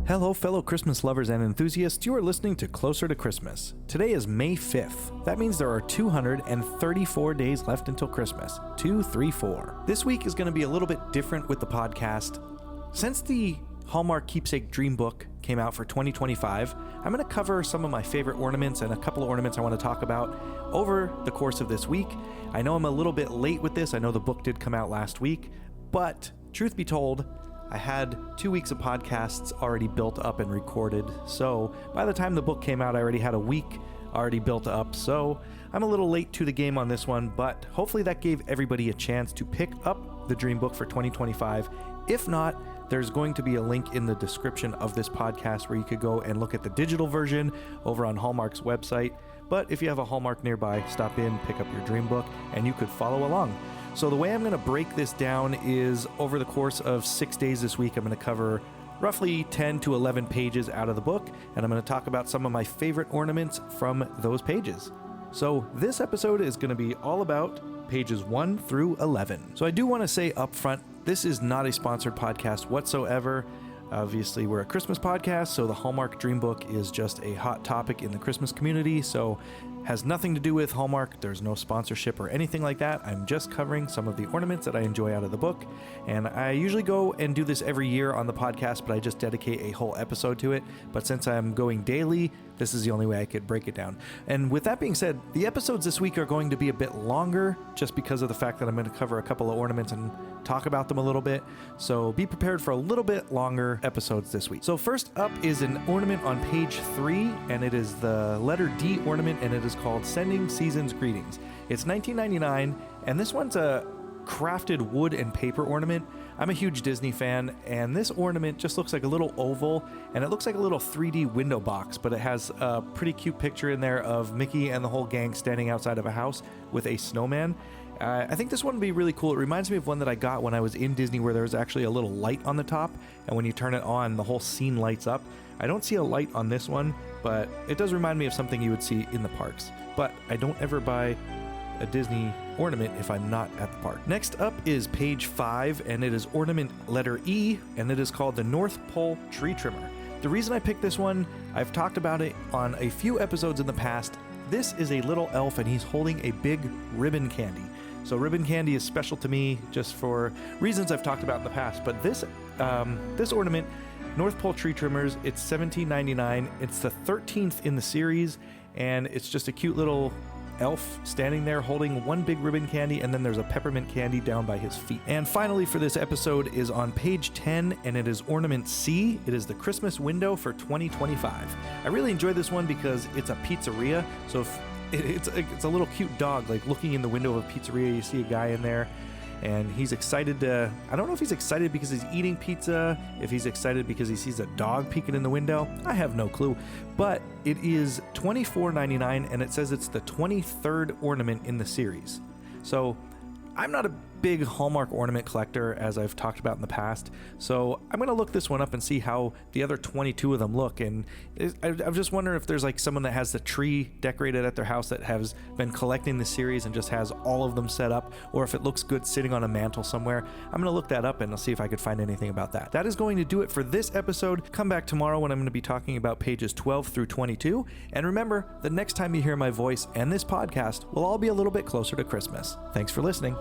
Hello, fellow Christmas lovers and enthusiasts. You are listening to Closer to Christmas. Today is May 5th. That means there are 234 days left until Christmas. 234. This week is going to be a little bit different with the podcast. Since the Hallmark Keepsake Dream book came out for 2025, I'm going to cover some of my favorite ornaments and a couple of ornaments I want to talk about over the course of this week. I know I'm a little bit late with this. I know the book did come out last week, but truth be told, I had 2 weeks of podcasts already built up and recorded, so by the time the book came out, I already had a week already built up, so I'm a little late to the game on this one, but hopefully that gave everybody a chance to pick up the Dream Book for 2025. If not, there's going to be a link in the description of this podcast where you could go and look at the digital version over on Hallmark's website, but if you have a Hallmark nearby, stop in, pick up your Dream Book, and you could follow along. So the way I'm going to break this down is over the course of 6 days this week, I'm going to cover roughly 10 to 11 pages out of the book, and I'm going to talk about some of my favorite ornaments from those pages. So this episode is going to be all about pages 1 through 11. So I do want to say up front, this is not a sponsored podcast whatsoever. Obviously, we're a Christmas podcast, so the Hallmark Dream Book is just a hot topic in the Christmas community, so has nothing to do with Hallmark. There's no sponsorship or anything like that. I'm just covering some of the ornaments that I enjoy out of the book, and I usually go and do this every year on the podcast, but I just dedicate a whole episode to it. But since I'm going daily, this is the only way I could break it down. And with that being said, the episodes this week are going to be a bit longer just because of the fact that I'm going to cover a couple of ornaments and talk about them a little bit. So be prepared for a little bit longer episodes this week. So first up is an ornament on page 3, and it is the letter D ornament, and it is called Sending Season's Greetings. It's $19.99, and this one's a crafted wood and paper ornament. I'm a huge Disney fan, and this ornament just looks like a little oval, and it looks like a little 3D window box, but it has a pretty cute picture in there of Mickey and the whole gang standing outside of a house with a snowman. I think this one would be really cool. It reminds me of one that I got when I was in Disney where there was actually a little light on the top, and when you turn it on, the whole scene lights up. I don't see a light on this one, but it does remind me of something you would see in the parks. But I don't ever buy a Disney ornament if I'm not at the park. Next up is page 5, and it is ornament letter E, and it is called the North Pole Tree Trimmer. The reason I picked this one, I've talked about it on a few episodes in the past. This is a little elf, and he's holding a big ribbon candy. So ribbon candy is special to me just for reasons I've talked about in the past. But this ornament, North Pole Tree Trimmers, it's $17.99. It's the 13th in the series, and it's just a cute little elf standing there holding one big ribbon candy, and then there's a peppermint candy down by his feet. And finally for this episode is on page 10, and it is ornament C. It is the Christmas window for 2025. I really enjoyed this one because it's a pizzeria, so if it's a little cute dog, like looking in the window of a pizzeria. You see a guy in there, and he's excited to, I don't know if he's excited because he's eating pizza, if he's excited because he sees a dog peeking in the window. I have no clue, but it is $24.99, and it says it's the 23rd ornament in the series. So I'm not a big Hallmark ornament collector, as I've talked about in the past, so I'm going to look this one up and see how the other 22 of them look. And I'm just wondering if there's like someone that has the tree decorated at their house that has been collecting the series and just has all of them set up, or if it looks good sitting on a mantle somewhere. I'm going to look that up and I'll see if I could find anything about that. That is going to do it for this episode. Come back tomorrow when I'm going to be talking about pages 12 through 22. And remember, the next time you hear my voice and this podcast, we'll all be a little bit closer to Christmas. Thanks for listening.